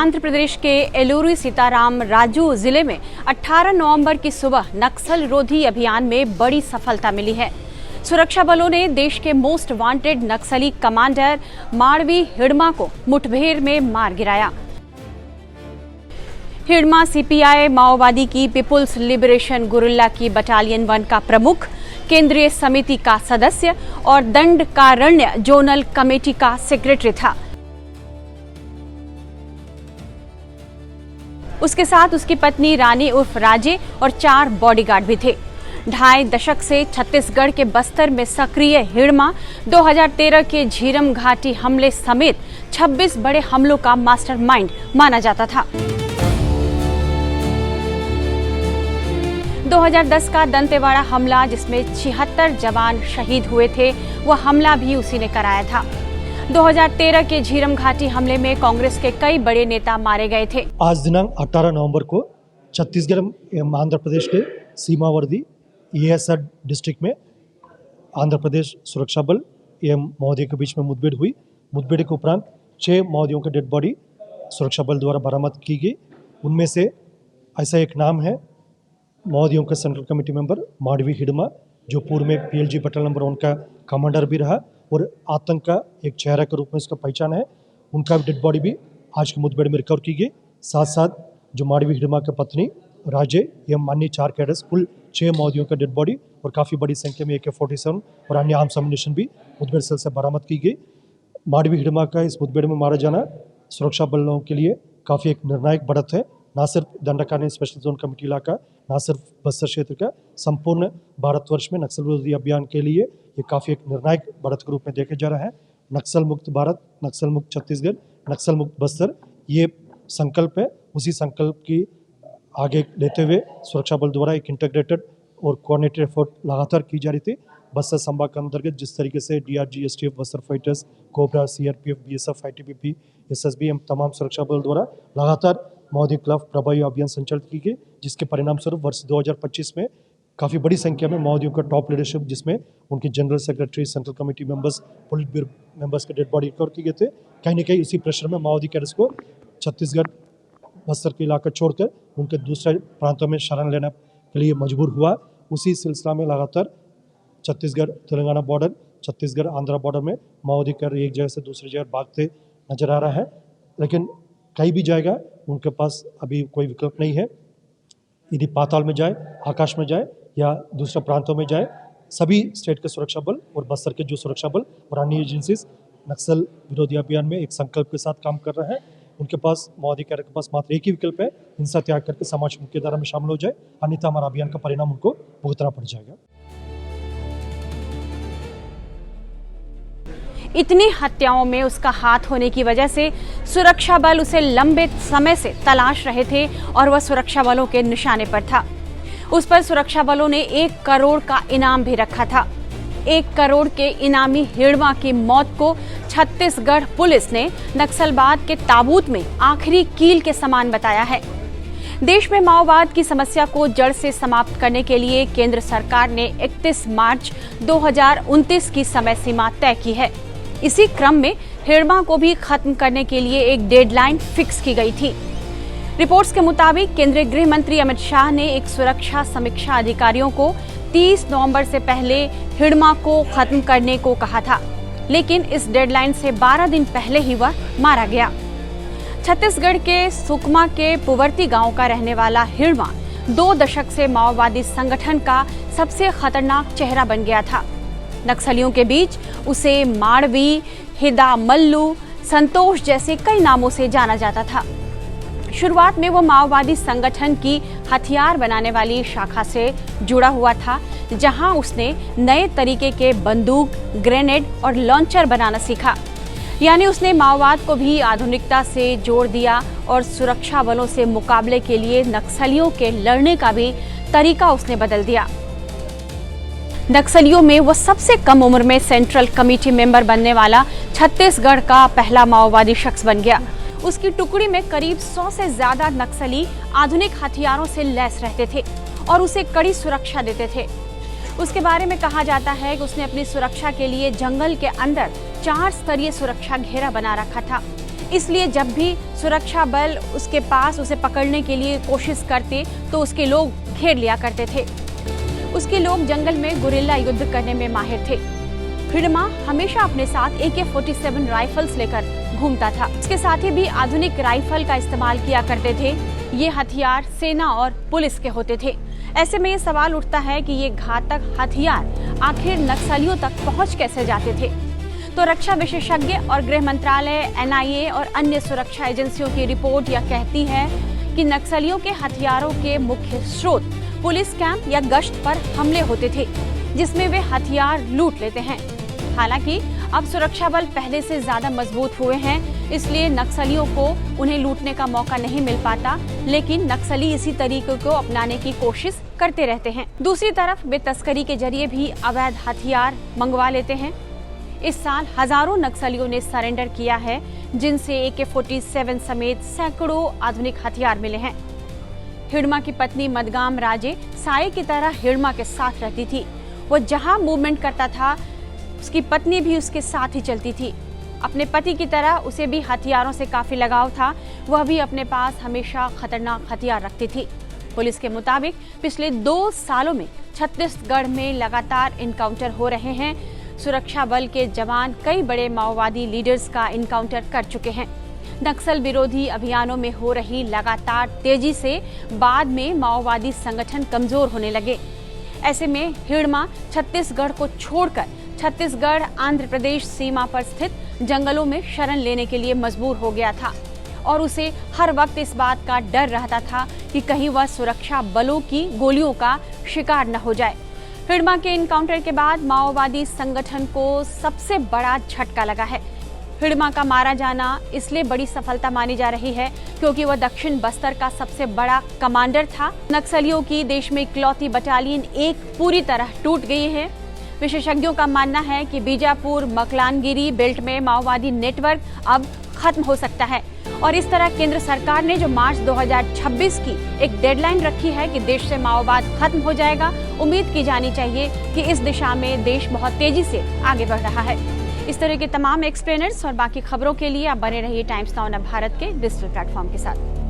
आंध्र प्रदेश के एलूरी सीताराम राजू जिले में 18 नवंबर की सुबह नक्सल विरोधी अभियान में बड़ी सफलता मिली है। सुरक्षा बलों ने देश के मोस्ट वांटेड नक्सली कमांडर माड़वी हिड़मा को मुठभेड़ में मार गिराया। हिड़मा सीपीआई माओवादी की पीपुल्स लिबरेशन गुरिल्ला की बटालियन 1 का प्रमुख, केंद्रीय समिति का सदस्य और दंडकारण्य जोनल कमेटी का सेक्रेटरी था। उसके साथ उसकी पत्नी रानी उर्फ राजे और 4 बॉडीगार्ड भी थे। 2.5 दशक से छत्तीसगढ़ के बस्तर में सक्रिय हिड़मा 2013 के झीरम घाटी हमले समेत 26 बड़े हमलों का मास्टरमाइंड माना जाता था। 2010 का दंतेवाड़ा हमला, जिसमें 76 जवान शहीद हुए थे, वह हमला भी उसी ने कराया था। 2013 के झीरम घाटी हमले में कांग्रेस के कई बड़े नेता मारे गए थे। आज दिनांक 18 नवंबर को छत्तीसगढ़ एवं आंध्र प्रदेश के सीमावर्ती ESR डिस्ट्रिक्ट में आंध्र प्रदेश सुरक्षा बल एवं माओवादियों के बीच में मुठभेड़ हुई। मुठभेड़ के उपरांत 6 माओवादियों के डेड बॉडी सुरक्षा बल द्वारा बरामद की गई। उनमें से ऐसा एक नाम है माओवादियों के central committee member Madvi Hidma, जो पूर्व में PLG बटालियन नंबर 1 का कमांडर भी रहा और आतंक का एक चेहरा के रूप में इसका पहचान है। उनका डेड बॉडी भी आज की मुठभेड़ में रिकवर की गई। साथ साथ जो माड़वी हिड़मा की पत्नी राजे एवं अन्य 4 कैडर्स, कुल 6 माओवादियों का डेड बॉडी और काफ़ी बड़ी संख्या में AK-47 और अन्य आर्म्स एम्युनिशन भी मुठभेड़ स्थल से बरामद की गई। माड़वी हिड़मा का इस मुठभेड़ में मारा जाना सुरक्षा बलों के लिए काफ़ी एक निर्णायक बढ़त है। न सिर्फ दंडकारण्य स्पेशल जोन कमेटी इलाका, न सिर्फ बस्तर क्षेत्र का, संपूर्ण भारतवर्ष में नक्सल विरोधी अभियान के लिए ये काफ़ी एक निर्णायक बढ़त के रूप में देखा जा रहा है। नक्सल मुक्त भारत, नक्सल मुक्त छत्तीसगढ़, नक्सल मुक्त बस्तर, ये संकल्प है। उसी संकल्प की आगे लेते हुए सुरक्षा बल द्वारा एक इंटीग्रेटेड और कोऑर्डिनेटेड एफर्ट लगातार की जा रही थी। बस्तर संभाग के अंतर्गत जिस तरीके से DRG, STF, Bastar fighters, cobra, CRPF, BSF, ITBP, SSB एवं तमाम सुरक्षा बल द्वारा लगातार माओवादी के खिलाफ प्रभावी अभियान संचालित की गई, जिसके परिणाम स्वरूप वर्ष 2025 में काफ़ी बड़ी संख्या में माओवादियों का टॉप लीडरशिप, जिसमें उनके general secretary, central committee members, police bureau members के डेड बॉडी रिकवर किए गए थे। कहीं न कहीं इसी प्रेशर में माओवादी कैडर्स को छत्तीसगढ़ बस्तर के इलाका छोड़कर उनके दूसरे प्रांतों में शरण लेने के लिए मजबूर हुआ। उसी सिलसिला में लगातार छत्तीसगढ़ तेलंगाना बॉर्डर, छत्तीसगढ़ आंध्रा बॉर्डर में माओवादी कैडर एक जगह से दूसरी जगह भागते नजर आ रहा है। लेकिन कहीं भी जाएगा उनके पास अभी कोई विकल्प नहीं है। यदि पाताल में जाए, आकाश में जाए या दूसरे प्रांतों में जाए, सभी स्टेट के सुरक्षा बल और बस्तर के जो सुरक्षा बल और अन्य एजेंसीज नक्सल विरोधी अभियान में एक संकल्प के साथ काम कर रहे हैं। उनके पास, माओवादी कैडर के पास मात्र एक ही विकल्प है, हिंसा त्याग करके समाज की मुख्यधारा में शामिल हो जाए, अन्यथा हमारा अभियान का परिणाम उनको भुगतना पड़ जाएगा। इतनी हत्याओं में उसका हाथ होने की वजह से सुरक्षा बल उसे लंबे समय से तलाश रहे थे और वह सुरक्षा बलों के निशाने पर था। उस पर सुरक्षा बलों ने 1 करोड़ का इनाम भी रखा था। 1 करोड़ के इनामी हिड़मा की मौत को छत्तीसगढ़ पुलिस ने नक्सलवाद के ताबूत में आखिरी कील के समान बताया है। देश में माओवाद की समस्या को जड़ से समाप्त करने के लिए केंद्र सरकार ने 31 मार्च 2029 की समय सीमा तय की है। इसी क्रम में हिड़मा को भी खत्म करने के लिए एक डेडलाइन फिक्स की गई थी। रिपोर्ट्स के मुताबिक केंद्रीय गृह मंत्री अमित शाह ने एक सुरक्षा समीक्षा अधिकारियों को 30 नवंबर से पहले हिड़मा को खत्म करने को कहा था, लेकिन इस डेडलाइन से 12 दिन पहले ही वह मारा गया। छत्तीसगढ़ के सुकमा के पुवर्ती गांव का रहने वाला हिड़मा 2 दशक से माओवादी संगठन का सबसे खतरनाक चेहरा बन गया था। नक्सलियों के बीच उसे माड़वी, हिदा मल्लू, संतोष जैसे कई नामों से जाना जाता था। शुरुआत में वो माओवादी संगठन की हथियार बनाने वाली शाखा से जुड़ा हुआ था, जहां उसने नए तरीके के बंदूक, ग्रेनेड और लॉन्चर बनाना सीखा। यानी उसने माओवाद को भी आधुनिकता से जोड़ दिया और सुरक्षा बलों से मुकाबले के लिए नक्सलियों के लड़ने का भी तरीका उसने बदल दिया। नक्सलियों में वो सबसे कम उम्र में सेंट्रल कमेटी मेंबर बनने वाला छत्तीसगढ़ का पहला माओवादी शख्स बन गया। उसकी टुकड़ी में करीब 100 से ज्यादा नक्सली आधुनिक हथियारों से लैस रहते थे और उसे कड़ी सुरक्षा देते थे। उसके बारे में कहा जाता है कि उसने अपनी सुरक्षा के लिए जंगल के अंदर 4 स्तरीय सुरक्षा घेरा बना रखा था। इसलिए जब भी सुरक्षा बल उसके पास उसे पकड़ने के लिए कोशिश करते तो उसके लोग घेर लिया करते थे। उसके लोग जंगल में गुरिल्ला युद्ध करने में माहिर थे। हिडमा हमेशा अपने साथ AK-47 राइफल्स लेकर घूमता था। इसके साथ ही भी आधुनिक राइफल का इस्तेमाल किया करते थे। ये हथियार सेना और पुलिस के होते थे। ऐसे में ये सवाल उठता है कि ये घातक हथियार आखिर नक्सलियों तक पहुंच कैसे जाते थे। तो रक्षा विशेषज्ञ और गृह मंत्रालय, NIA और अन्य सुरक्षा एजेंसियों की रिपोर्ट यह कहती है कि नक्सलियों के हथियारों के मुख्य स्रोत पुलिस कैंप या गश्त पर हमले होते थे, जिसमें वे हथियार लूट लेते हैं। हालांकि अब सुरक्षा बल पहले से ज्यादा मजबूत हुए हैं, इसलिए नक्सलियों को उन्हें लूटने का मौका नहीं मिल पाता, लेकिन नक्सली इसी तरीके को अपनाने की कोशिश करते रहते हैं। दूसरी तरफ वे तस्करी के जरिए भी अवैध हथियार मंगवा लेते हैं। इस साल हजारों नक्सलियों ने सरेंडर किया है, जिनसे AK-47 समेत सैकड़ों आधुनिक हथियार मिले हैं। हिडमा की पत्नी मदगाम राजे साये की तरह हिडमा के साथ रहती थी। वो जहां मूवमेंट करता था, उसकी पत्नी भी उसके साथ ही चलती थी। अपने पति की तरह उसे भी हथियारों से काफी लगाव था। वह भी अपने पास हमेशा खतरनाक हथियार रखती थी। पुलिस के मुताबिक पिछले 2 सालों में छत्तीसगढ़ में लगातार इनकाउंटर हो रहे हैं। सुरक्षा बल के जवान कई बड़े माओवादी लीडर्स का इनकाउंटर कर चुके हैं। नक्सल विरोधी अभियानों में हो रही लगातार तेजी से बाद में माओवादी संगठन कमजोर होने लगे। ऐसे में हिडमा छत्तीसगढ़ को छोड़कर छत्तीसगढ़ आंध्र प्रदेश सीमा पर स्थित जंगलों में शरण लेने के लिए मजबूर हो गया था और उसे हर वक्त इस बात का डर रहता था कि कहीं वह सुरक्षा बलों की गोलियों का शिकार न हो जाए। हिडमा के इनकाउंटर के बाद माओवादी संगठन को सबसे बड़ा झटका लगा है। हिडमा का मारा जाना इसलिए बड़ी सफलता मानी जा रही है क्योंकि वह दक्षिण बस्तर का सबसे बड़ा कमांडर था। नक्सलियों की देश में इकलौती बटालियन एक पूरी तरह टूट गई है। विशेषज्ञों का मानना है कि बीजापुर मकलानगिरी बेल्ट में माओवादी नेटवर्क अब खत्म हो सकता है और इस तरह केंद्र सरकार ने जो मार्च 2026 की एक डेडलाइन रखी है कि देश से माओवाद खत्म हो जाएगा, उम्मीद की जानी चाहिए कि इस दिशा में देश बहुत तेजी से आगे बढ़ रहा है। इस तरह के तमाम एक्सप्लेनर्स और बाकी खबरों के लिए आप बने रहिए टाइम्स नाउ भारत के डिजिटल प्लेटफॉर्म के साथ।